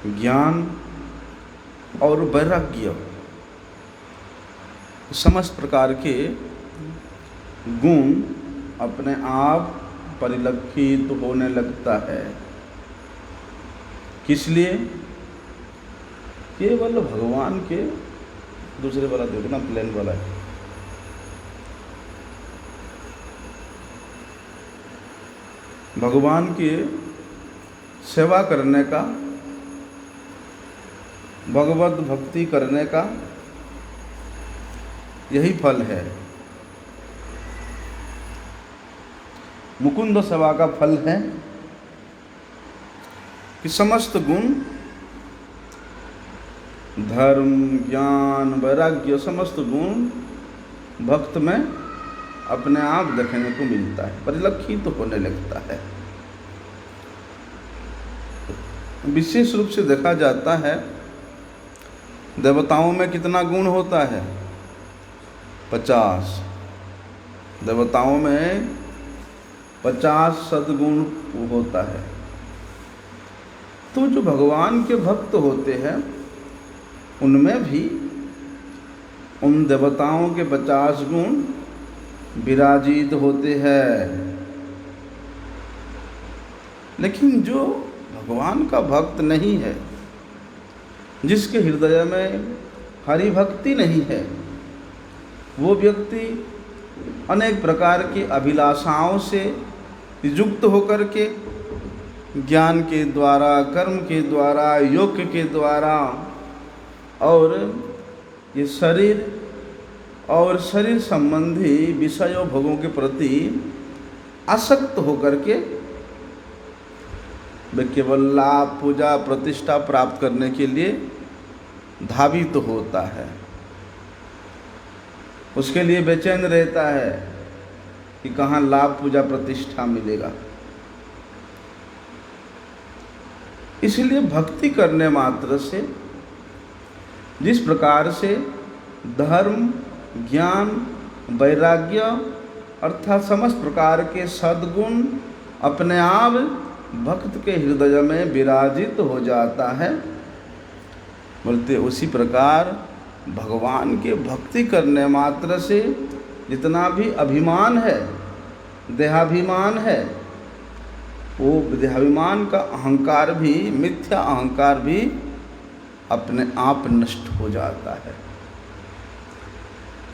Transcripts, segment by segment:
ज्ञान और वैराग्य समस्त प्रकार के गुण अपने आप परिलक्षित होने लगता है। किस लिए? केवल भगवान के, दूसरे वाला देखो ना, प्लेन वाला है, भगवान की सेवा करने का, भगवत भक्ति करने का यही फल है। मुकुंद सेवा का फल है कि समस्त गुण, धर्म, ज्ञान, वैराग्य, समस्त गुण भक्त में अपने आप देखने को मिलता है, परिलक्षित तो होने लगता है। विशेष रूप से देखा जाता है, देवताओं में कितना गुण होता है? 50। देवताओं में 50 सद्गुण होता है। तो जो भगवान के भक्त होते हैं उनमें भी उन देवताओं के 50 गुण विराजित होते हैं। लेकिन जो भगवान का भक्त नहीं है, जिसके हृदय में हरि भक्ति नहीं है, वो व्यक्ति अनेक प्रकार की अभिलाषाओं से युक्त होकर के ज्ञान के द्वारा, कर्म के द्वारा, योग के द्वारा और ये शरीर और शरीर संबंधी विषयों भोगों के प्रति आसक्त होकर के वे केवल लाभ, पूजा, प्रतिष्ठा प्राप्त करने के लिए धावित तो होता है। उसके लिए बेचैन रहता है कि कहाँ लाभ, पूजा, प्रतिष्ठा मिलेगा। इसलिए भक्ति करने मात्र से जिस प्रकार से धर्म, ज्ञान, वैराग्य अर्थात समस्त प्रकार के सद्गुण अपने आप भक्त के हृदय में विराजित हो जाता है, बोलते उसी प्रकार भगवान के भक्ति करने मात्र से जितना भी अभिमान है, देहाभिमान है, वो देहाभिमान का अहंकार भी, मिथ्या अहंकार भी अपने आप नष्ट हो जाता है।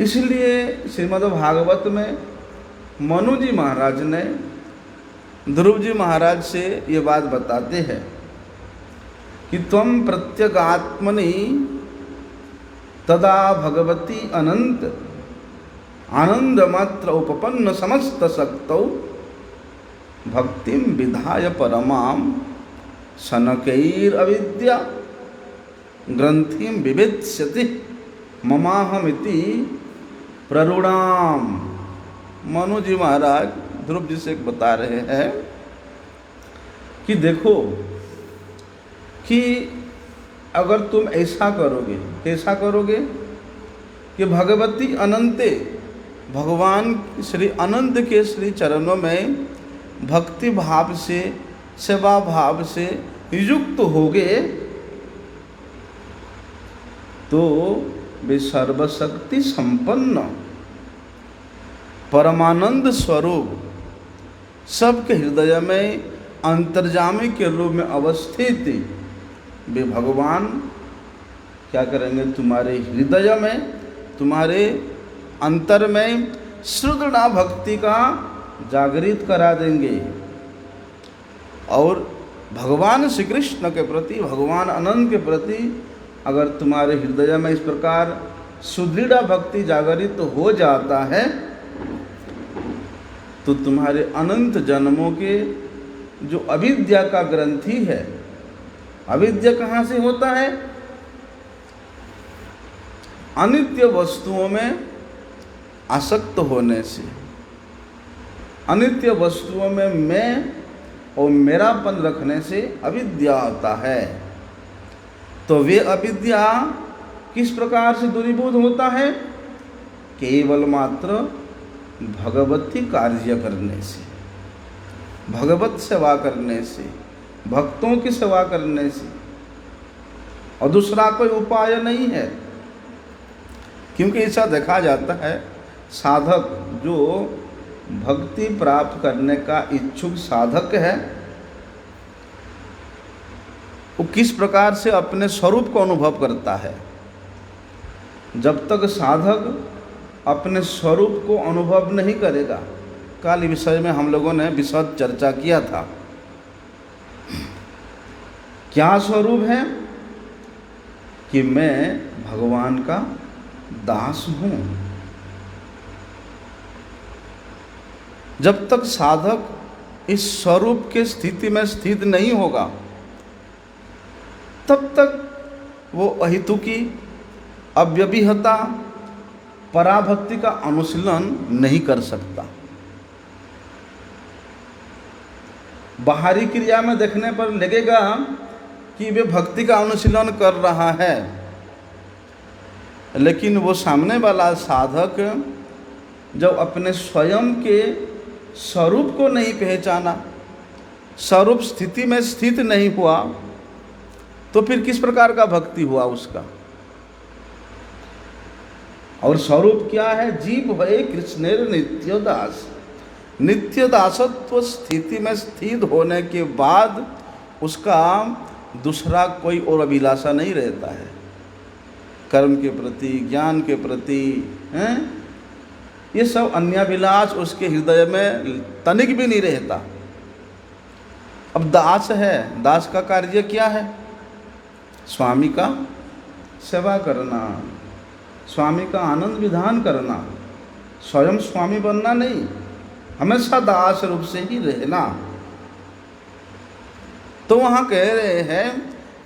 इसलिए श्रीमद् भागवत में मनु जी महाराज ने ध्रुव जी महाराज से ये बात बताते हैं कि त्वं प्रत्यगात्मनि तदा भगवती अनंत आनंद मात्र उपपन्न समस्त शक्तौ भक्तिम विधाय परमाम सनकैर अविद्या ग्रंथिम विवेत्स्यति ममाहमिति प्ररुणाम। मनु जी महाराज ध्रुव जी से बता रहे हैं कि देखो कि अगर तुम ऐसा करोगे, कैसा करोगे कि भगवती अनंते, भगवान श्री अनंत के श्री चरणों में भक्ति भाव से, सेवा भाव से युक्त होगे तो वे सर्वशक्ति संपन्न परमानंद स्वरूप सबके हृदय में अंतर्जामी के रूप में अवस्थित वे भगवान क्या करेंगे? तुम्हारे हृदय में, तुम्हारे अंतर में सुदृढ़ भक्ति का जागृत करा देंगे। और भगवान श्री कृष्ण के प्रति, भगवान अनंत के प्रति अगर तुम्हारे हृदय में इस प्रकार सुदृढ़ भक्ति जागृत हो जाता है तो तुम्हारे अनंत जन्मों के जो अविद्या का ग्रंथि है, अविद्या कहाँ से होता है? अनित्य वस्तुओं में आसक्त होने से। अनित्य वस्तुओं में मैं और मेरापन रखने से अविद्या आता है। तो वे अविद्या किस प्रकार से दूरीभूत होता है? केवल मात्र भगवती कार्य करने से, भगवत सेवा करने से, भक्तों की सेवा करने से। और दूसरा कोई उपाय नहीं है। क्योंकि ऐसा देखा जाता है, साधक जो भक्ति प्राप्त करने का इच्छुक साधक है, वो किस प्रकार से अपने स्वरूप को अनुभव करता है। जब तक साधक अपने स्वरूप को अनुभव नहीं करेगा, कल विषय में हम लोगों ने विशद चर्चा किया था। क्या स्वरूप है कि मैं भगवान का दास हूँ। जब तक साधक इस स्वरूप के स्थिति में स्थित नहीं होगा, तब तक वो अहितुकी, अव्यभिहता, पराभक्ति का अनुशीलन नहीं कर सकता। बाहरी क्रिया में देखने पर लगेगा कि वे भक्ति का अनुशीलन कर रहा है, लेकिन वो सामने वाला साधक जब अपने स्वयं के स्वरूप को नहीं पहचाना, स्वरूप स्थिति में स्थित नहीं हुआ, तो फिर किस प्रकार का भक्ति हुआ उसका। और स्वरूप क्या है? जीव भये कृष्णेर नित्य दास। नित्य दासत्व स्थिति में स्थित होने के बाद उसका दूसरा कोई और अभिलाषा नहीं रहता है। कर्म के प्रति, ज्ञान के प्रति, ये सब अन्याभिलाष उसके हृदय में तनिक भी नहीं रहता। अब दास है, दास का कार्य क्या है? स्वामी का सेवा करना, स्वामी का आनंद विधान करना, स्वयं स्वामी बनना नहीं, हमेशा दास रूप से ही रहना। तो वहाँ कह रहे हैं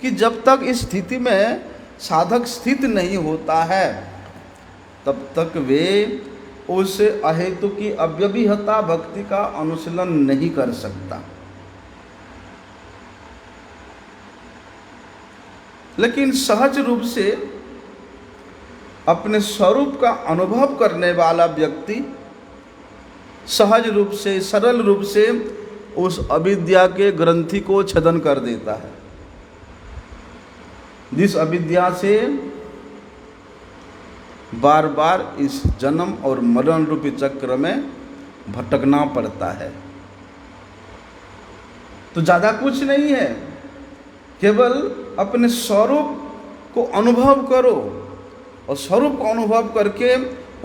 कि जब तक इस स्थिति में साधक स्थित नहीं होता है, तब तक वे उस अहेतु की अव्यभिहता भक्ति का अनुशीलन नहीं कर सकता। लेकिन सहज रूप से अपने स्वरूप का अनुभव करने वाला व्यक्ति सहज रूप से, सरल रूप से उस अविद्या के ग्रंथि को छेदन कर देता है, जिस अविद्या से बार बार इस जन्म और मरण रूपी चक्र में भटकना पड़ता है। तो ज़्यादा कुछ नहीं है, केवल अपने स्वरूप को अनुभव करो और स्वरूप को अनुभव करके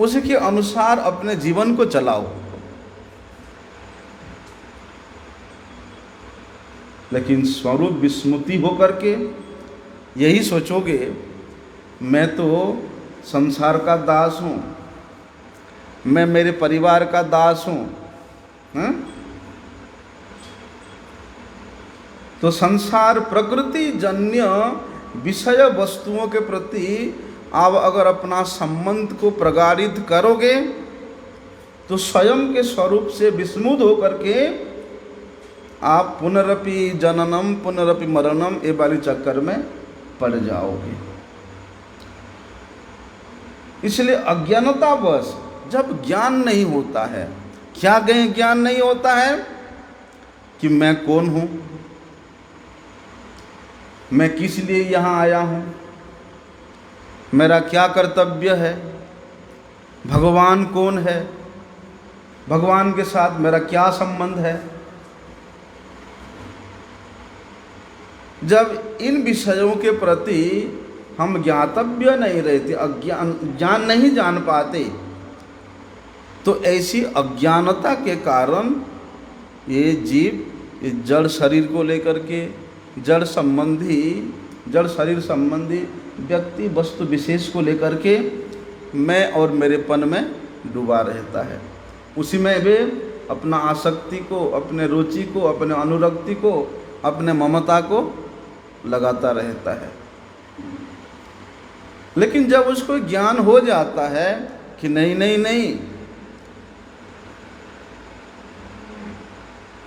उसके अनुसार अपने जीवन को चलाओ। लेकिन स्वरूप विस्मृति होकर के यही सोचोगे, मैं तो संसार का दास हूँ, मैं मेरे परिवार का दास हूँ, तो संसार प्रकृति जन्य विषय वस्तुओं के प्रति आप अगर अपना संबंध को प्रगाढ़ित करोगे, तो स्वयं के स्वरूप से विस्मृत होकर के आप पुनरपि जननम पुनरपि मरणम ये वाली चक्कर में पड़ जाओगे। इसलिए अज्ञानतावश जब ज्ञान नहीं होता है, क्या ज्ञान नहीं होता है कि मैं कौन हूँ, मैं किस लिए यहाँ आया हूँ, मेरा क्या कर्तव्य है, भगवान कौन है, भगवान के साथ मेरा क्या संबंध है। जब इन विषयों के प्रति हम ज्ञातव्य नहीं रहते, ज्ञान नहीं जान पाते, तो ऐसी अज्ञानता के कारण ये जीव इस जड़ शरीर को लेकर के, जड़ शरीर संबंधी व्यक्ति वस्तु विशेष को लेकर के मैं और मेरेपन में डूबा रहता है। उसी में वे अपना आसक्ति को, अपने रुचि को, अपने अनुरक्ति को, अपने ममता को लगाता रहता है। लेकिन जब उसको ज्ञान हो जाता है कि नहीं नहीं नहीं,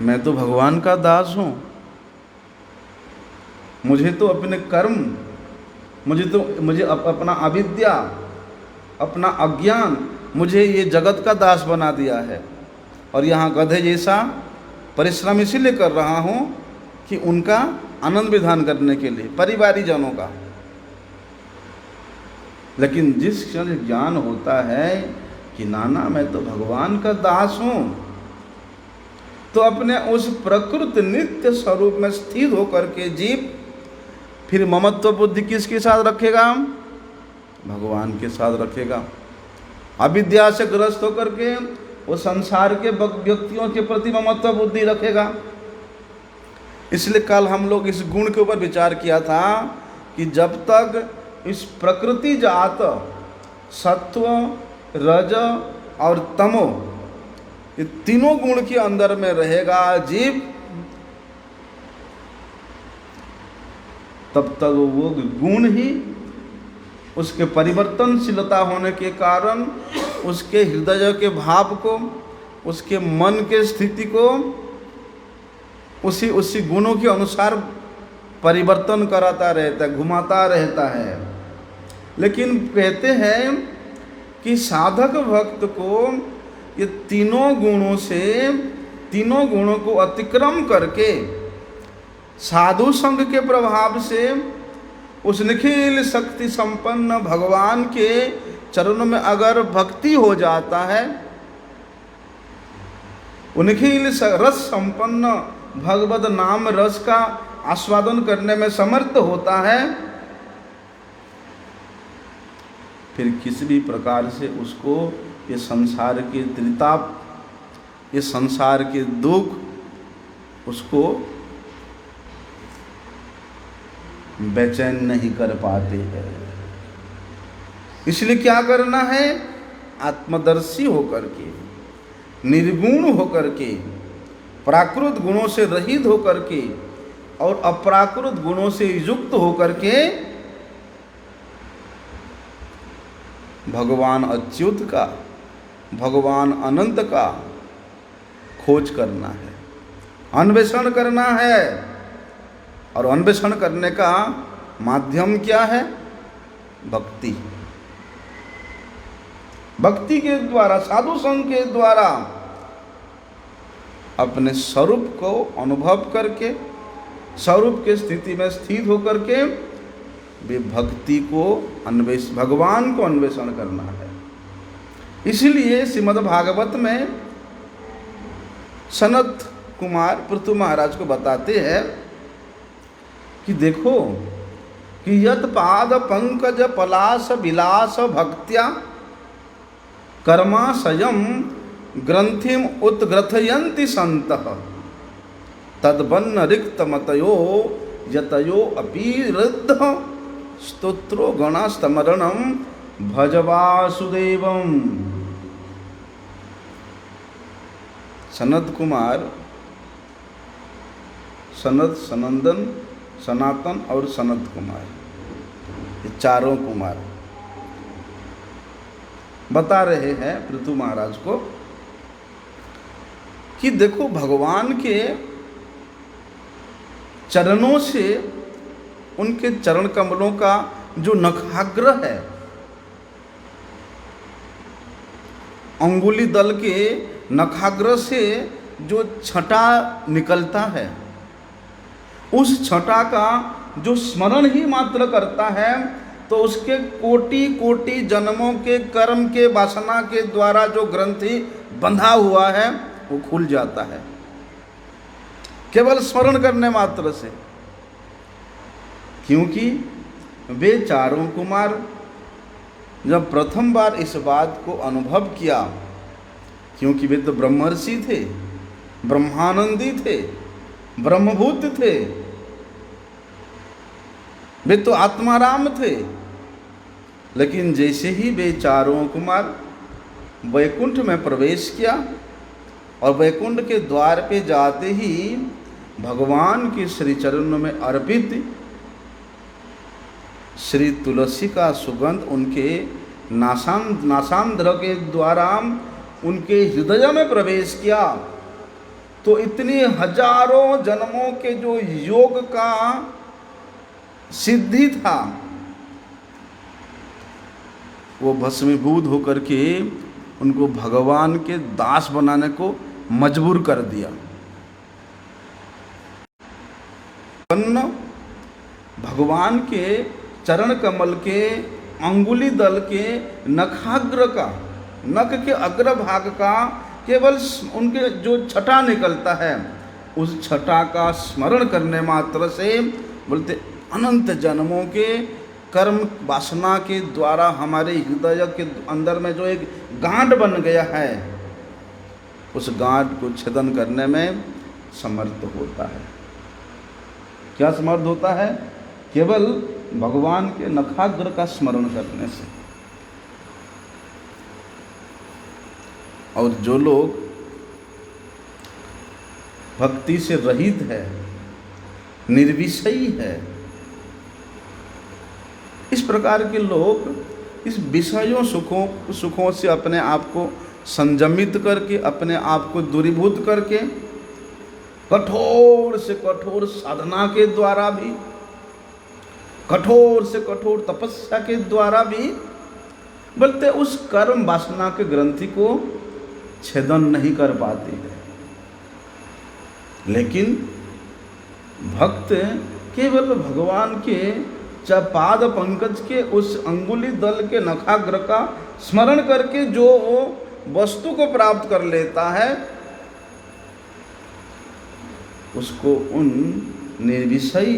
मैं तो भगवान का दास हूँ, मुझे तो अपने कर्म, मुझे अपना अविद्या, अपना अज्ञान, मुझे ये जगत का दास बना दिया है, और यहाँ गधे जैसा परिश्रम इसीलिए कर रहा हूँ कि उनका आनंद विधान करने के लिए, परिवारी जनों का, लेकिन जिस क्षण ज्ञान होता है कि नाना मैं तो भगवान का दास हूँ, तो अपने उस प्रकृत नित्य स्वरूप में स्थित होकर के जीव फिर ममत्व बुद्धि किसके साथ रखेगा? भगवान के साथ रखेगा। अविद्या से ग्रस्त होकर के वो संसार के व्यक्तियों के प्रति ममत्व बुद्धि रखेगा। इसलिए कल हम लोग इस गुण के ऊपर विचार किया था कि जब तक इस प्रकृति जात सत्व, रज और तमो, ये तीनों गुण के अंदर में रहेगा जीव, तब तक वो गुण ही उसके परिवर्तनशीलता होने के कारण उसके हृदय के भाव को, उसके मन के स्थिति को उसी गुणों के अनुसार परिवर्तन कराता रहता है, घुमाता रहता है। लेकिन कहते हैं कि साधक भक्त को ये तीनों गुणों को अतिक्रम करके साधु संग के प्रभाव से उस निखिल शक्ति संपन्न भगवान के चरणों में अगर भक्ति हो जाता है, वो निखिल रस संपन्न भगवद नाम रस का आस्वादन करने में समर्थ होता है, फिर किसी भी प्रकार से उसको ये संसार के त्रिताप, ये संसार के दुख उसको बेचैन नहीं कर पाते हैं। इसलिए क्या करना है? आत्मदर्शी होकर के, निर्गुण होकर के, प्राकृत गुणों से रहित होकर के और अप्राकृत गुणों से युक्त होकर के भगवान अच्युत का, भगवान अनंत का खोज करना है, अन्वेषण करना है। और अन्वेषण करने का माध्यम क्या है? भक्ति। भक्ति के द्वारा, साधु संग के द्वारा अपने स्वरूप को अनुभव करके, स्वरूप के स्थिति में स्थित होकर के वे भक्ति को भगवान को अन्वेषण करना है। इसलिए श्रीमद् भागवत में सनत कुमार पृथु महाराज को बताते हैं कि देखो कि यत पाद पंकज पलाश विलास भक्त्या कर्माशयम ग्रंथिम उत्ग्रथयन्ति संतः तद्वन्न रिक्त मतयो यतयो अपि रुद्ध स्तोत्रो गणस्तमरणम भज वासुदेवम। सनत कुमार, सनत, सनंदन, सनातन और सनत कुमार, ये चारों कुमार बता रहे हैं पृथु महाराज को कि देखो भगवान के चरणों से, उनके चरण कमलों का जो नखाग्र है, अंगुली दल के नखाग्र से जो छटा निकलता है, उस छटा का जो स्मरण ही मात्र करता है तो उसके कोटि कोटि जन्मों के कर्म के वासना के द्वारा जो ग्रंथि बंधा हुआ है वो खुल जाता है, केवल स्मरण करने मात्र से। क्योंकि वे चारों कुमार जब प्रथम बार इस बात को अनुभव किया, क्योंकि वे तो ब्रह्मर्षि थे, ब्रह्मानंदी थे, ब्रह्मभूत थे, वे तो आत्माराम थे। लेकिन जैसे ही वे चारों कुमार वैकुंठ में प्रवेश किया और वैकुंठ के द्वार पे जाते ही भगवान के श्री चरणों में अर्पित श्री तुलसी का सुगंध उनके नासांध्र के द्वारा उनके हृदय में प्रवेश किया, तो इतनी हजारों जन्मों के जो योग का सिद्धि था वो भस्मीभूत होकर के उनको भगवान के दास बनाने को मजबूर कर दिया। भगवान के चरण कमल के अंगुली दल के नखाग्र का, नख के अग्रभाग का केवल उनके जो छटा निकलता है, उस छटा का स्मरण करने मात्र से बोलते अनंत जन्मों के कर्म वासना के द्वारा हमारे हृदय के अंदर में जो एक गांठ बन गया है, उस गांठ को छेदन करने में समर्थ होता है। क्या समर्थ होता है? केवल भगवान के नखाग्र का स्मरण करने से। और जो लोग भक्ति से रहित है, निर्विषयी है, इस प्रकार के लोग इस विषयों सुखों से अपने आप को संयमित करके, अपने आप को दूरीभूत करके, कठोर से कठोर साधना के द्वारा भी, कठोर से कठोर तपस्या के द्वारा भी बोलते उस कर्म वासना के ग्रंथि को छेदन नहीं कर पाती है। लेकिन भक्त केवल भगवान के पाद पंकज के उस अंगुली दल के नखाग्र का स्मरण करके जो वस्तु को प्राप्त कर लेता है, उसको उन निर्विषयी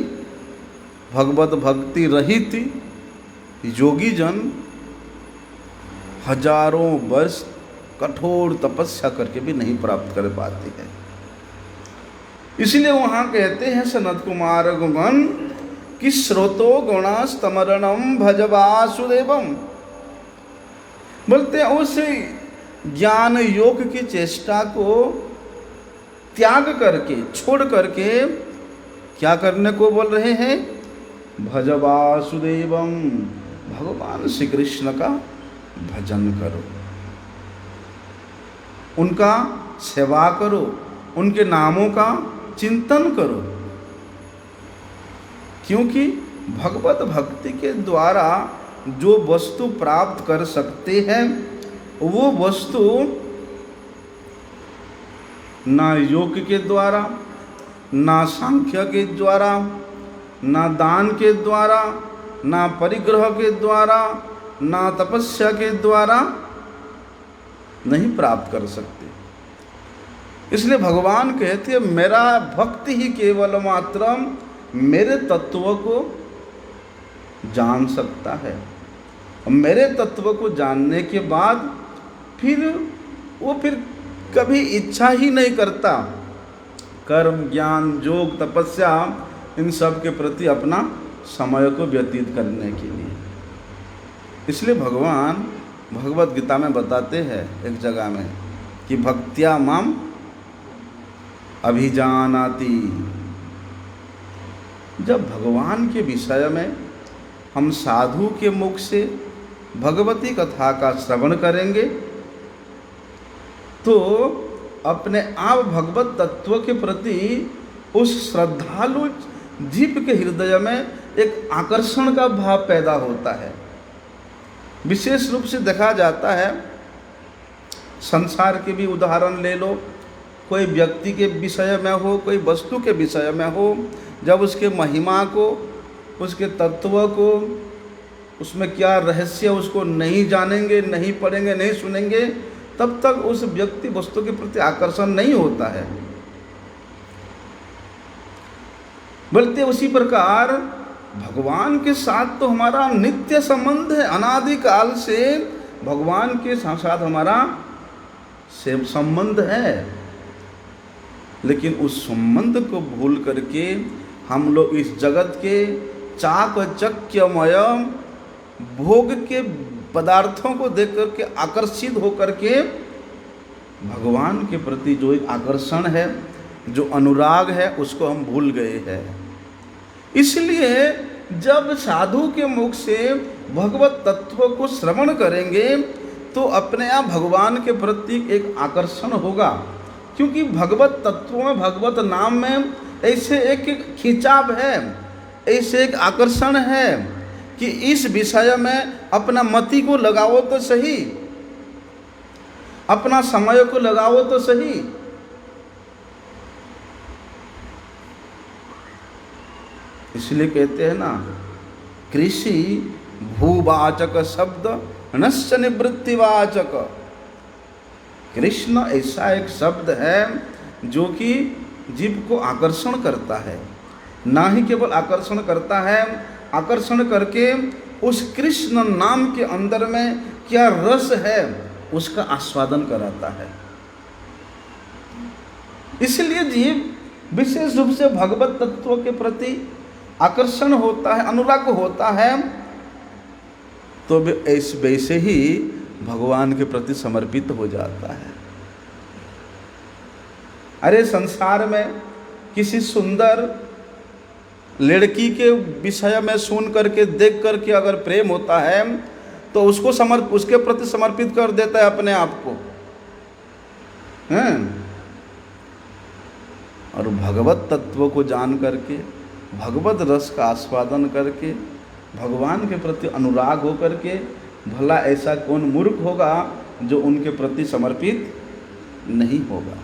भगवत भक्ति रहित योगी जन हजारों वर्ष कठोर तपस्या करके भी नहीं प्राप्त कर पाते हैं। इसलिए वहाँ कहते हैं सनत कुमार गुगन कि स्रोतो गुणस्तमरणम भज वासुदेवम। बोलते हैं उस ज्ञान योग की चेष्टा को त्याग करके, छोड़ करके क्या करने को बोल रहे हैं? भज वासुदेवम, भगवान श्री कृष्ण का भजन करो, उनका सेवा करो, उनके नामों का चिंतन करो। क्योंकि भगवत भक्ति के द्वारा जो वस्तु प्राप्त कर सकते हैं, वो वस्तु ना योग के द्वारा, ना सांख्य के द्वारा, ना दान के द्वारा, ना परिग्रह के द्वारा, ना तपस्या के द्वारा नहीं प्राप्त कर सकते। इसलिए भगवान कहते हैं मेरा भक्ति ही केवल मात्र मेरे तत्व को जान सकता है। मेरे तत्व को जानने के बाद फिर कभी इच्छा ही नहीं करता कर्म, ज्ञान, योग, तपस्या इन सब के प्रति अपना समय को व्यतीत करने के लिए। इसलिए भगवान भगवत गीता में बताते हैं एक जगह में कि भक्त्या माम अभिजानाति। जब भगवान के विषय में हम साधु के मुख से भगवती कथा का श्रवण करेंगे तो अपने आप भगवत तत्व के प्रति उस श्रद्धालु जीव के हृदय में एक आकर्षण का भाव पैदा होता है। विशेष रूप से देखा जाता है, संसार के भी उदाहरण ले लो, कोई व्यक्ति के विषय में हो, कोई वस्तु के विषय में हो, जब उसके महिमा को, उसके तत्व को, उसमें क्या रहस्य उसको नहीं जानेंगे, नहीं पढ़ेंगे, नहीं सुनेंगे, तब तक उस व्यक्ति वस्तु के प्रति आकर्षण नहीं होता है। बल्कि उसी प्रकार भगवान के साथ तो हमारा नित्य संबंध है, अनादि काल से भगवान के साथ हमारा संबंध है। लेकिन उस संबंध को भूल करके हम लोग इस जगत के चाकचक्यमय भोग के पदार्थों को देख करके आकर्षित होकर के भगवान के प्रति जो एक आकर्षण है, जो अनुराग है, उसको हम भूल गए हैं। इसलिए जब साधु के मुख से भगवत तत्व को श्रवण करेंगे तो अपने आप भगवान के प्रति एक आकर्षण होगा। क्योंकि भगवत तत्व में, भगवत नाम में ऐसे एक खिंचाव है, ऐसे एक आकर्षण है कि इस विषय में अपना मति को लगाओ तो सही, अपना समय को लगाओ तो सही। इसलिए कहते हैं ना, कृषि भूवाचक शब्द नश्य निवृत्तिवाचक। कृष्ण ऐसा एक शब्द है जो कि जीव को आकर्षण करता है, ना ही केवल आकर्षण करता है, आकर्षण करके उस कृष्ण नाम के अंदर में क्या रस है उसका आस्वादन कराता है। इसलिए जीव विशेष रूप से भगवत तत्व के प्रति आकर्षण होता है, अनुराग होता है, तो वैसे ही भगवान के प्रति समर्पित हो जाता है। अरे संसार में किसी सुंदर लड़की के विषय में सुन करके देख करके अगर प्रेम होता है तो उसके प्रति समर्पित कर देता है अपने आप को, हैं? और भगवत तत्व को जान करके, भगवत रस का आस्वादन करके, भगवान के प्रति अनुराग हो करके, भला ऐसा कौन मूर्ख होगा जो उनके प्रति समर्पित नहीं होगा।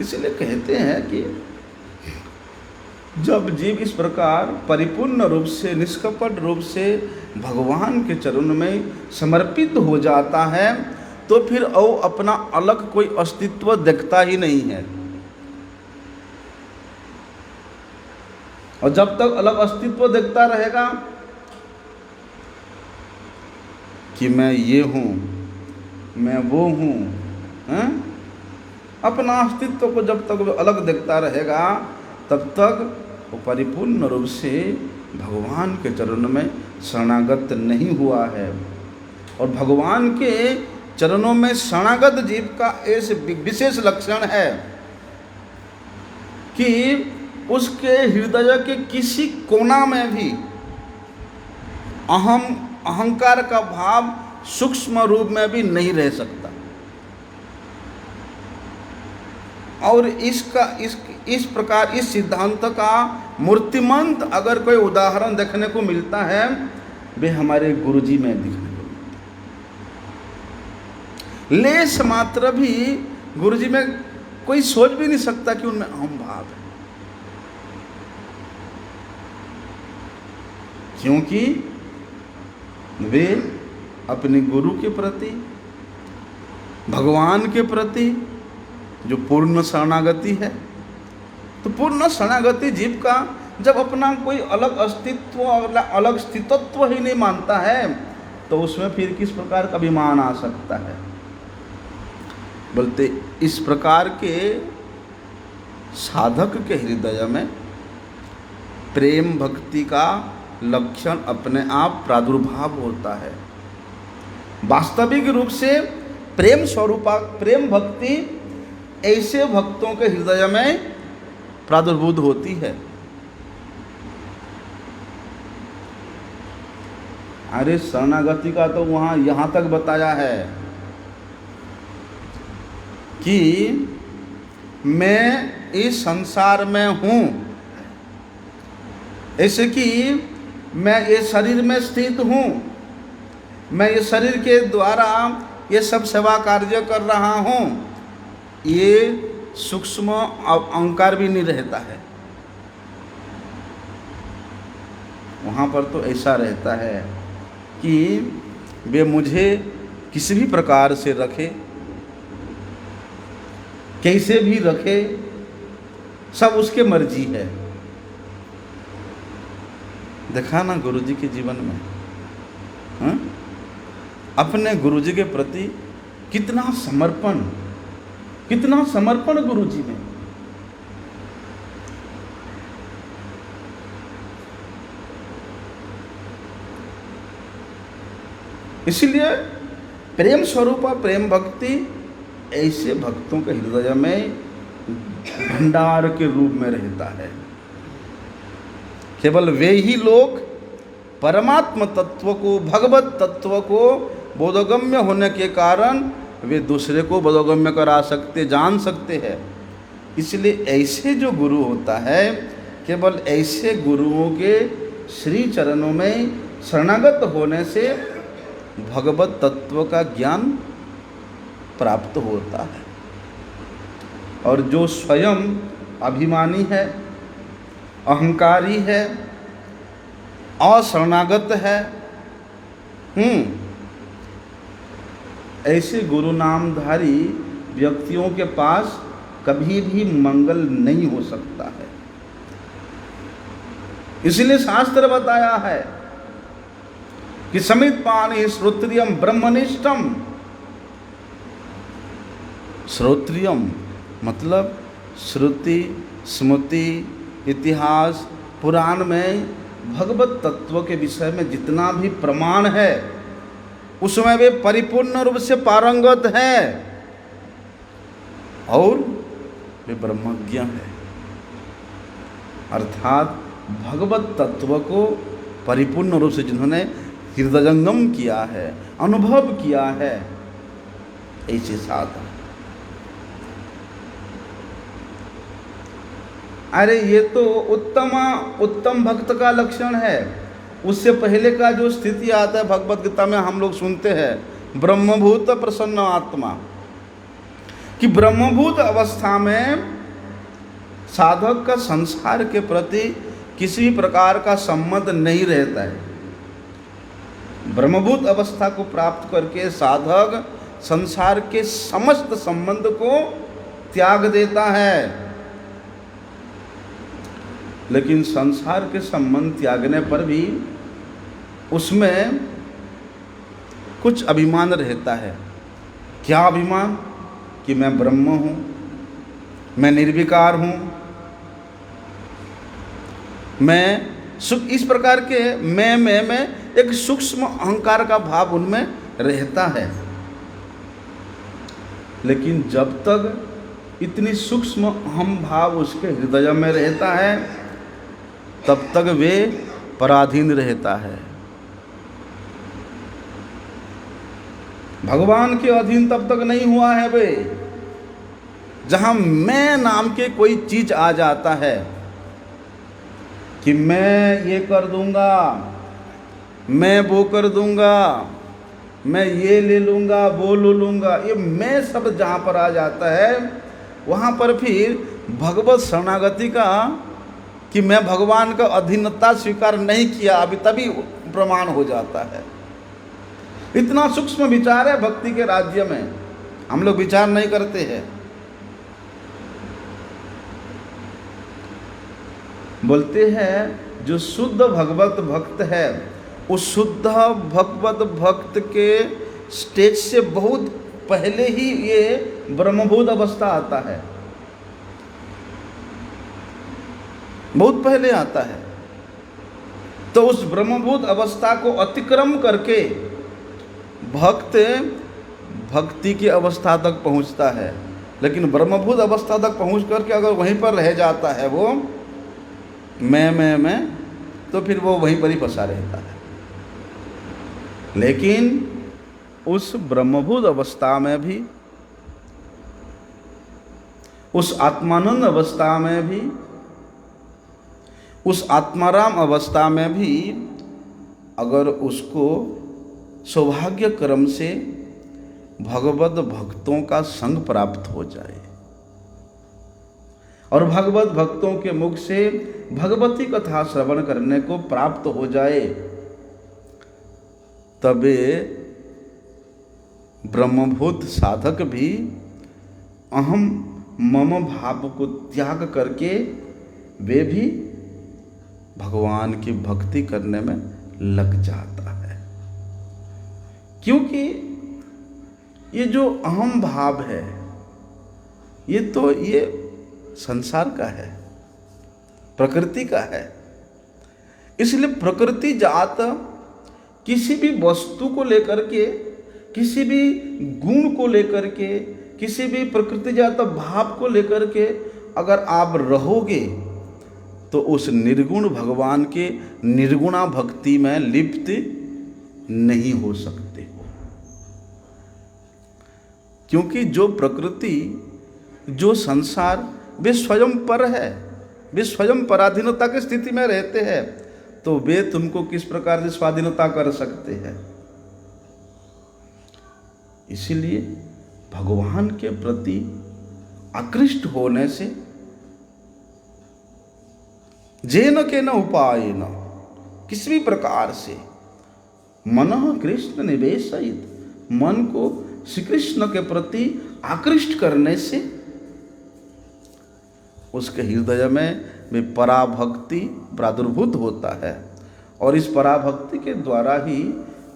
इसलिए कहते हैं कि जब जीव इस प्रकार परिपूर्ण रूप से, निष्कपट रूप से भगवान के चरणों में समर्पित हो जाता है तो फिर वो अपना अलग कोई अस्तित्व देखता ही नहीं है। और जब तक अलग अस्तित्व देखता रहेगा कि मैं ये हूँ, मैं वो हूँ, हैं? अपना अस्तित्व को जब तक वो अलग देखता रहेगा तब तक वो परिपूर्ण रूप से भगवान के चरणों में शरणागत नहीं हुआ है। और भगवान के चरणों में शरणागत जीव का ऐसे विशेष लक्षण है कि उसके हृदय के किसी कोना में भी अहंकार का भाव सूक्ष्म रूप में भी नहीं रह सकता। और इस प्रकार इस सिद्धांत का मूर्तिमंत अगर कोई उदाहरण देखने को मिलता है वे हमारे गुरुजी में दिखने को मिलता है। लेश मात्र भी गुरुजी में कोई सोच भी नहीं सकता कि उनमें अहम भाव है, क्योंकि वे अपने गुरु के प्रति, भगवान के प्रति जो पूर्ण शरणागति है, तो पूर्ण शरणागति जीव का जब अपना कोई अलग अस्तित्व और अलग स्थितत्व ही नहीं मानता है तो उसमें फिर किस प्रकार का अभिमान आ सकता है। बोलते इस प्रकार के साधक के हृदय में प्रेम भक्ति का लक्षण अपने आप प्रादुर्भाव होता है। वास्तविक रूप से प्रेम स्वरूपा प्रेम भक्ति ऐसे भक्तों के हृदय में प्रादुर्भूत होती है। अरे शरणागति का तो वहाँ यहाँ तक बताया है कि मैं इस संसार में हूँ, ऐसे कि मैं ये शरीर में स्थित हूँ, मैं ये शरीर के द्वारा ये सब सेवा कार्य कर रहा हूँ, ये सूक्ष्म अहंकार भी नहीं रहता है। वहाँ पर तो ऐसा रहता है कि वे मुझे किसी भी प्रकार से रखे, कैसे भी रखे, सब उसके मर्जी है। देखा ना गुरुजी के जीवन में, हाँ? अपने गुरुजी के प्रति कितना समर्पण गुरुजी में। इसलिए प्रेम स्वरूपा प्रेम भक्ति ऐसे भक्तों के हृदय में भंडार के रूप में रहता है। केवल वे ही लोग परमात्म तत्व को, भगवत तत्व को बोधगम्य होने के कारण वे दूसरे को बोधगम्य करा सकते, जान सकते हैं। इसलिए ऐसे जो गुरु होता है, केवल ऐसे गुरुओं के श्री चरणों में शरणागत होने से भगवत तत्व का ज्ञान प्राप्त होता है। और जो स्वयं अभिमानी है, अहंकारी है, अशरणागत है, ऐसे गुरु नामधारी व्यक्तियों के पास कभी भी मंगल नहीं हो सकता है। इसलिए शास्त्र बताया है कि समित पाणी श्रोत्रियम ब्रह्मनिष्ठम। श्रोत्रियम मतलब श्रुति, स्मृति, इतिहास, पुराण में भगवत तत्व के विषय में जितना भी प्रमाण है उसमें वे परिपूर्ण रूप से पारंगत हैं और वे ब्रह्मज्ञ हैं। अर्थात भगवत तत्व को परिपूर्ण रूप से जिन्होंने हृदयंगम किया है, अनुभव किया है, ऐसे साधन। अरे ये तो उत्तम भक्त का लक्षण है। उससे पहले का जो स्थिति आता है भगवत गीता में हम लोग सुनते हैं, ब्रह्मभूत प्रसन्न आत्मा, कि ब्रह्मभूत अवस्था में साधक का संसार के प्रति किसी प्रकार का संबंध नहीं रहता है। ब्रह्मभूत अवस्था को प्राप्त करके साधक संसार के समस्त संबंध को त्याग देता है। लेकिन संसार के संबंध त्यागने पर भी उसमें कुछ अभिमान रहता है। क्या अभिमान? कि मैं ब्रह्म हूँ, मैं निर्विकार हूँ, मैं सुख, इस प्रकार के मैं एक सूक्ष्म अहंकार का भाव उनमें रहता है। लेकिन जब तक इतनी सूक्ष्म अहम भाव उसके हृदय में रहता है तब तक वे पराधीन रहता है। भगवान के अधीन तब तक नहीं हुआ है वे। जहाँ मैं नाम के कोई चीज आ जाता है कि मैं ये कर दूंगा, मैं वो कर दूंगा, मैं ये ले लूँगा, वो ले लूँगा, ये मैं शब्द जहाँ पर आ जाता है वहाँ पर फिर भगवत शरणागति का, कि मैं भगवान का अधीनता स्वीकार नहीं किया, अभी तभी प्रमाण हो जाता है। इतना सूक्ष्म विचार है भक्ति के राज्य में, हम लोग विचार नहीं करते हैं। बोलते हैं जो शुद्ध भगवत भक्त है, उस शुद्ध भगवत भक्त के स्टेज से बहुत पहले ही ये ब्रह्मभूत अवस्था आता है, बहुत पहले आता है। तो उस ब्रह्मभूत अवस्था को अतिक्रम करके भक्त भक्ति की अवस्था तक पहुंचता है। लेकिन ब्रह्मभूत अवस्था तक पहुंच करके अगर वहीं पर रह जाता है वो मैं, तो फिर वो वहीं पर ही फंसा रहता है। लेकिन उस ब्रह्मभूत अवस्था में भी, उस आत्मानंद अवस्था में भी, उस आत्माराम अवस्था में भी अगर उसको सौभाग्य क्रम से भगवत भक्तों का संग प्राप्त हो जाए और भगवत भक्तों के मुख से भगवती कथा श्रवण करने को प्राप्त हो जाए, तबे ब्रह्मभूत साधक भी अहम मम भाव को त्याग करके वे भी भगवान की भक्ति करने में लग जाता है। क्योंकि ये जो अहम भाव है ये संसार का है, प्रकृति का है। इसलिए प्रकृति जात किसी भी वस्तु को लेकर के, किसी भी गुण को लेकर के, किसी भी प्रकृति जात भाव को लेकर के अगर आप रहोगे तो उस निर्गुण भगवान के निर्गुणा भक्ति में लिप्त नहीं हो सकते हो। क्योंकि जो प्रकृति, जो संसार, वे स्वयं पर है, वे स्वयं पराधीनता की स्थिति में रहते हैं, तो वे तुमको किस प्रकार से स्वाधीनता कर सकते हैं। इसीलिए भगवान के प्रति आकृष्ट होने से जेन के न उपाय न, किसी भी प्रकार से मनः कृष्ण निवेशित, मन को श्री कृष्ण के प्रति आकृष्ट करने से उसके हृदय में भी पराभक्ति प्रादुर्भूत होता है, और इस पराभक्ति के द्वारा ही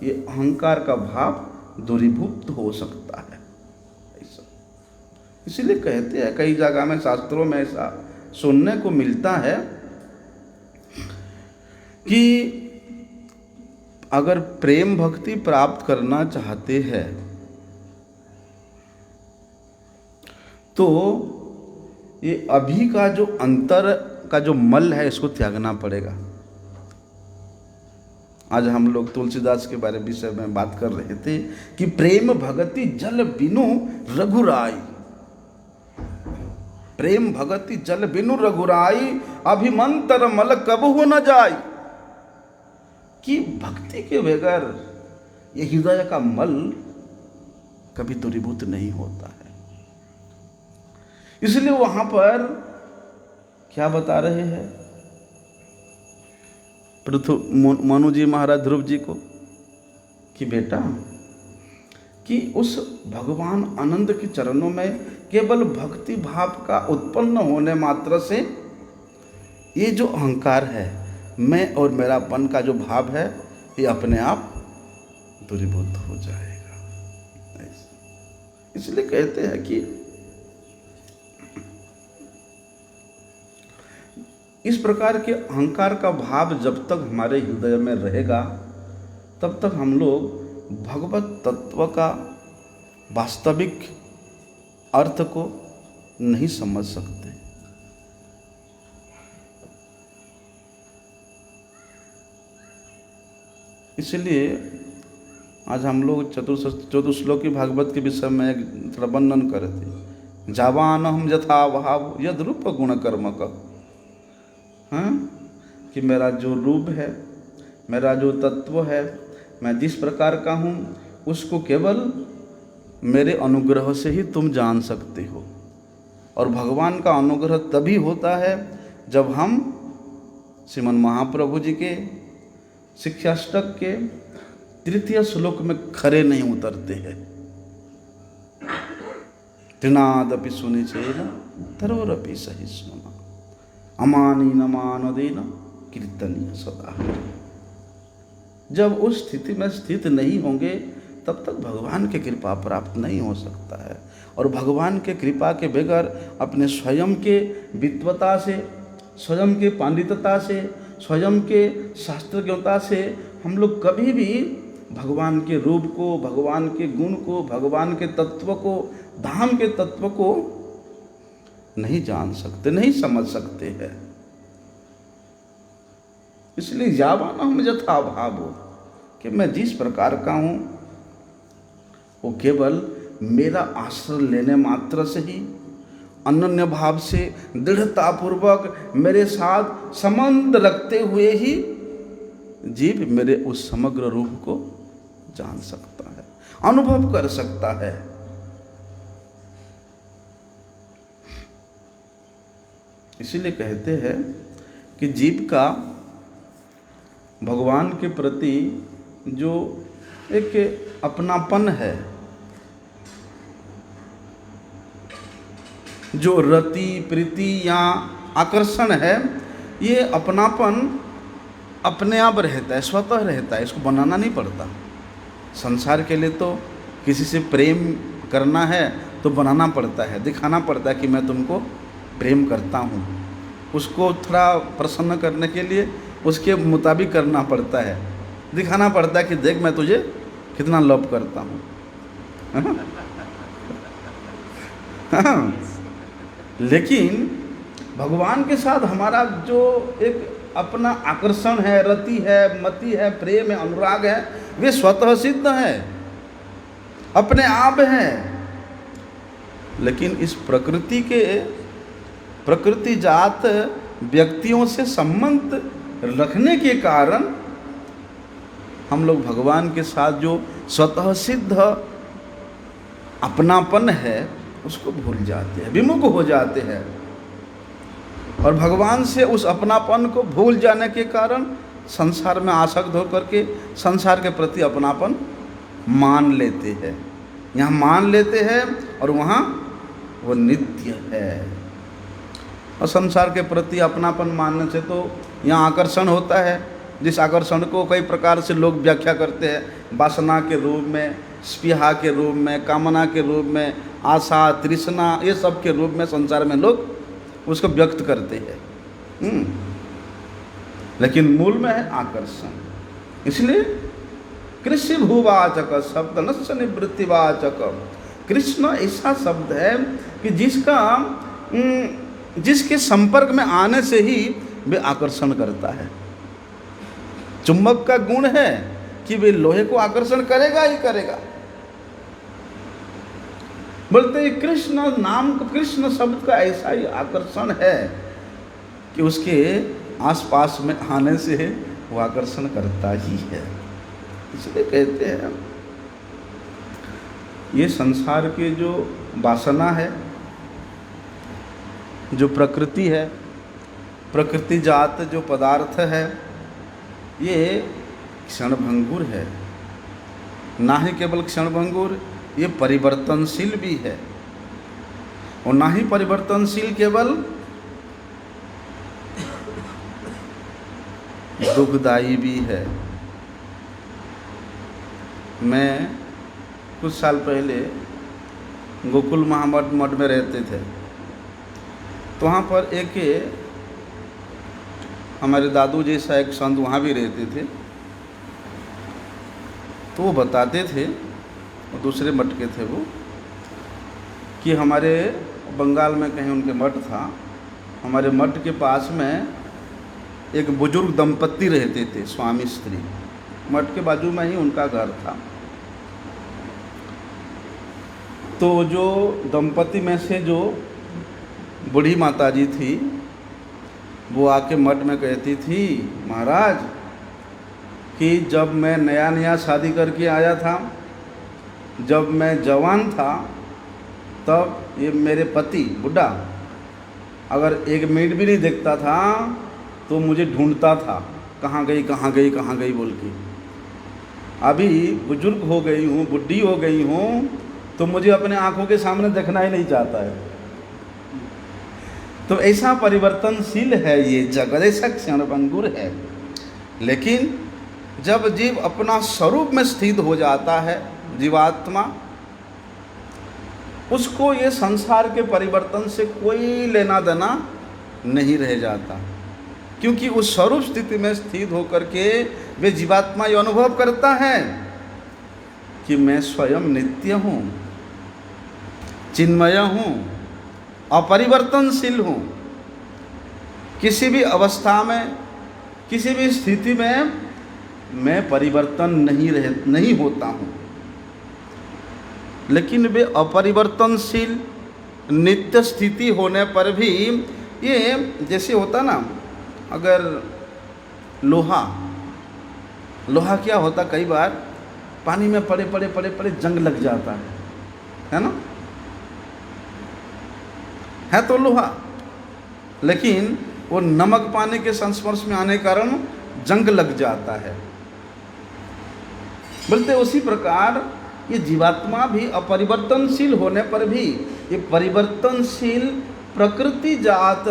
ये अहंकार का भाव दूरीभूत हो सकता है। ऐसा इसीलिए कहते हैं, कई जगह में शास्त्रों में ऐसा सुनने को मिलता है कि अगर प्रेम भक्ति प्राप्त करना चाहते हैं तो ये अभी का जो अंतर का जो मल है इसको त्यागना पड़ेगा। आज हम लोग तुलसीदास के बारे विषय में बात कर रहे थे कि प्रेम भगति जल बिनु रघुराई, प्रेम भगति जल बिनु रघुराई, अभिमंतर मल कबहु न जाई। कि भक्ति के बगैर ये हृदय का मल कभी दूरीभूत नहीं होता है। इसलिए वहां पर क्या बता रहे हैं मनु जी महाराज ध्रुव जी को कि बेटा, कि उस भगवान आनंद के चरणों में केवल भक्ति भाव का उत्पन्न होने मात्र से ये जो अहंकार है, मैं और मेरापन का जो भाव है, ये अपने आप दूरीभूत हो जाएगा। इसलिए कहते हैं कि इस प्रकार के अहंकार का भाव जब तक हमारे हृदय में रहेगा तब तक हम लोग भगवत तत्व का वास्तविक अर्थ को नहीं समझ सकते। इसलिए आज हम लोग चतुश्लोकी भागवत के विषय में एक थोड़ा वर्णन करे थे। जावान हम यथा भाव यद रूप गुण कर्म का, हाँ, कि मेरा जो रूप है, मेरा जो तत्व है, मैं जिस प्रकार का हूँ उसको केवल मेरे अनुग्रह से ही तुम जान सकते हो। और भगवान का अनुग्रह तभी होता है जब हम श्रीमन महाप्रभु जी के शिक्षाष्टक के तृतीय श्लोक में खरे नहीं उतरते हैं। तृणादपि सुनिचेन तरोरपि सहिष्णुना अमानीन मानदेन कीर्तनीय सदा। जब उस स्थिति में स्थित नहीं होंगे तब तक भगवान की कृपा प्राप्त नहीं हो सकता है। और भगवान के कृपा के बगैर अपने स्वयं के विद्वता से, स्वयं के पांडित्यता से, स्वयं के शास्त्रज्ञता से हम लोग कभी भी भगवान के रूप को, भगवान के गुण को, भगवान के तत्व को, धाम के तत्व को नहीं जान सकते, नहीं समझ सकते हैं। इसलिए जावान हम यथा भाव हो, कि मैं जिस प्रकार का हूँ वो केवल मेरा आश्रय लेने मात्र से ही, अनन्य भाव से, दृढ़तापूर्वक मेरे साथ संबंध रखते हुए ही जीव मेरे उस समग्र रूप को जान सकता है, अनुभव कर सकता है। इसीलिए कहते हैं कि जीव का भगवान के प्रति जो एक अपनापन है, जो रति प्रीति या आकर्षण है, ये अपनापन अपने आप रहता है, स्वतः रहता है, इसको बनाना नहीं पड़ता। संसार के लिए तो किसी से प्रेम करना है तो बनाना पड़ता है, दिखाना पड़ता है कि मैं तुमको प्रेम करता हूँ। उसको थोड़ा प्रसन्न करने के लिए उसके मुताबिक करना पड़ता है, दिखाना पड़ता है कि देख मैं तुझे कितना लव करता हूँ। हाँ, लेकिन भगवान के साथ हमारा जो एक अपना आकर्षण है, रति है, मति है, प्रेम है, अनुराग है, वे स्वतः सिद्ध है, अपने आप है। लेकिन इस प्रकृति जात व्यक्तियों से संबंध रखने के कारण हम लोग भगवान के साथ जो स्वतः सिद्ध अपनापन है उसको भूल जाते हैं, विमुख हो जाते हैं। और भगवान से उस अपनापन को भूल जाने के कारण संसार में आसक्त होकर के संसार के प्रति अपनापन मान लेते हैं। यहाँ मान लेते हैं और वहाँ वो नित्य है। और संसार के प्रति अपनापन मानने से तो यहाँ आकर्षण होता है, जिस आकर्षण को कई प्रकार से लोग व्याख्या करते हैं, वासना के रूप में, स्पृहा के रूप में, कामना के रूप में, आशा, तृष्णा, ये सब के रूप में संसार में लोग उसको व्यक्त करते हैं। लेकिन मूल में है आकर्षण। इसलिए कृष्ण भूवाचक शब्द नश्य निवृत्तिवाचक। कृष्ण ऐसा शब्द है कि जिसके संपर्क में आने से ही वे आकर्षण करता है। चुंबक का गुण है कि वे लोहे को आकर्षण करेगा ही करेगा। बोलते हैं कृष्ण नाम, कृष्ण शब्द का ऐसा ही आकर्षण है कि उसके आसपास में आने से वो आकर्षण करता ही है। इसलिए कहते हैं ये संसार के जो वासना है, जो प्रकृति है, प्रकृति जात जो पदार्थ है, ये क्षणभंगुर है। ना ही केवल क्षणभंगुर, ये परिवर्तनशील भी है। और ना ही परिवर्तनशील केवल दुखदायी भी है। मैं कुछ साल पहले गोकुल महामठ मठ में रहते थे, तो वहाँ पर एक हमारे दादू जैसा एक संत वहाँ भी रहते थे। तो वो बताते थे, और दूसरे मठ के थे वो, कि हमारे बंगाल में कहीं उनके मठ था, हमारे मठ के पास में एक बुजुर्ग दंपत्ति रहते थे, स्वामी स्त्री। मठ के बाजू में ही उनका घर था। तो जो दंपत्ति में से जो बूढ़ी माताजी थी, वो आके मठ में कहती थी, महाराज कि जब मैं नया नया शादी करके आया था, जब मैं जवान था, तब ये मेरे पति बुढ़ा अगर एक मिनट भी नहीं देखता था तो मुझे ढूंढता था, कहाँ गई कहाँ गई कहाँ गई बोल के। अभी बुजुर्ग हो गई हूँ, बुढ़ी हो गई हूँ, तो मुझे अपने आँखों के सामने देखना ही नहीं चाहता है। तो ऐसा परिवर्तनशील है ये जगत, ऐसा क्षणभंगुर है। लेकिन जब जीव अपना स्वरूप में स्थित हो जाता है, जीवात्मा, उसको ये संसार के परिवर्तन से कोई लेना देना नहीं रह जाता, क्योंकि उस स्वरूप स्थिति में स्थित होकर के वे जीवात्मा ये अनुभव करता है कि मैं स्वयं नित्य हूँ, चिन्मय हूँ, अपरिवर्तनशील हूँ। किसी भी अवस्था में, किसी भी स्थिति में मैं परिवर्तन नहीं होता हूँ। लेकिन वे अपरिवर्तनशील नित्य स्थिति होने पर भी, ये जैसे होता ना, अगर लोहा क्या होता, कई बार पानी में पड़े पड़े जंग लग जाता है ना, है तो लोहा, लेकिन वो नमक पानी के संस्पर्श में आने के कारण जंग लग जाता है। बोलते उसी प्रकार ये जीवात्मा भी अपरिवर्तनशील होने पर भी, ये परिवर्तनशील प्रकृति जात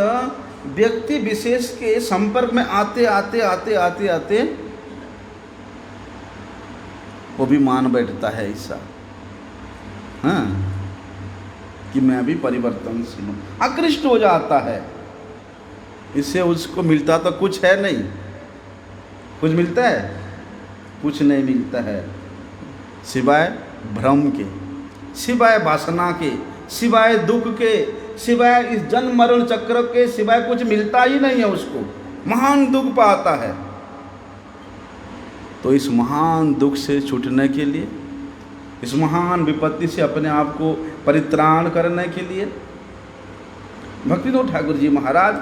व्यक्ति विशेष के संपर्क में आते वो भी मान बैठता है ऐसा, हाँ, कि मैं भी परिवर्तनशील हूँ, आकृष्ट हो जाता है। इससे उसको मिलता तो कुछ है नहीं, कुछ मिलता है, कुछ नहीं मिलता है, सिवाय भ्रम के, सिवाय वासना के, सिवाय दुख के, सिवाय इस जन्म मरण चक्र के, सिवाय कुछ मिलता ही नहीं है उसको। महान दुख पाता है। तो इस महान दुख से छूटने के लिए, इस महान विपत्ति से अपने आप को परित्राण करने के लिए भक्तिविनोद ठाकुर जी महाराज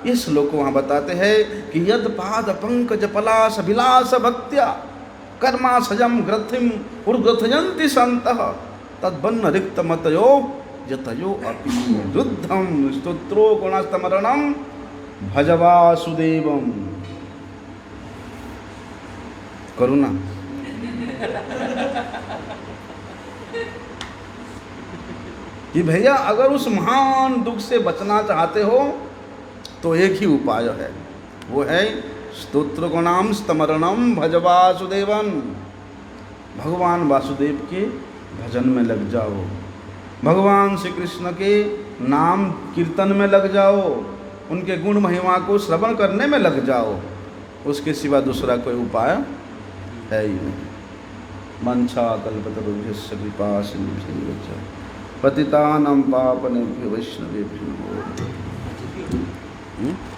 इस श्लोक को वहाँ बताते हैं कि यद पाद पंकज पलाश विलास भक्त्या कर्मा सजम ग्रथिम उर्ग्रथयन्ति संतः तद्बन्न रिक्त मतयो यतयो अपि रुद्धम स्तोत्रो गुणस्तमरणम भज वासुदेवम। करुणा। कि भैया अगर उस महान दुख से बचना चाहते हो तो एक ही उपाय है, वो है स्तोत्र गुणाम स्तमरणम भज वासुदेवन। भगवान वासुदेव के भजन में लग जाओ, भगवान श्री कृष्ण के नाम कीर्तन में लग जाओ, उनके गुण महिमा को श्रवण करने में लग जाओ। उसके सिवा दूसरा कोई उपाय है ही नहीं। मंशा कल्पतरुभ्यश्च कृपा सिंधुभ्यश्च पतितानां पावनेभ्यो वैष्णवेभ्यो नमो नमः।